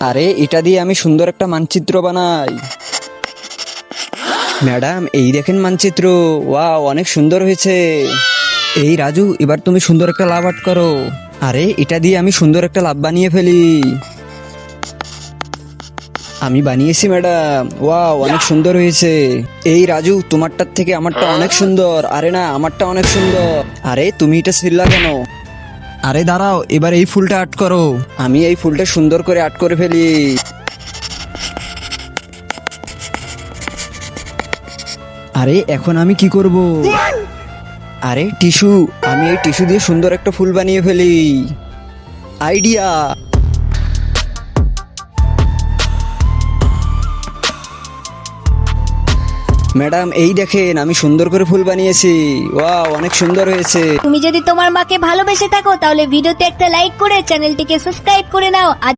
আরে এটা দিয়ে আমি সুন্দর একটা মানচিত্র বানাই। ম্যাডাম এই দেখেন মানচিত্র, ওয়াও অনেক সুন্দর হয়েছে। এই রাজু, এবার তুমি সুন্দর একটা লাভ আর্ট করো। আরে এটা দিয়ে আমি সুন্দর একটা লাভ বানিয়ে ফেলি। আমি বানিয়েছি ম্যাডাম, ওয়াও অনেক সুন্দর হয়েছে। এই রাজু, তোমারটার থেকে আমারটা অনেক সুন্দর। আরে না, আমারটা অনেক সুন্দর। আরে তুমি এটা ছিড়লা কেন? আরে দাঁড়াও, এবার এই ফুলটা আর্ট করো। আমি এই ফুলটা সুন্দর করে আর্ট করে ফেলি। আরে এখন আমি কি করব? আরে টিস্যু, আমি এই টিস্যু দিয়ে সুন্দর একটা ফুল বানিয়ে ফেলি। আইডিয়া। ম্যাডাম এই দেখেন, আমি সুন্দর করে ফুল বানিয়েছি। ওয়াও অনেক সুন্দর হয়েছে। তুমি যদি তোমার মাকে ভালোবেসে থাকো তাহলে ভিডিওতে একটা লাইক করে চ্যানেলটিকে সাবস্ক্রাইব করে নাও। আর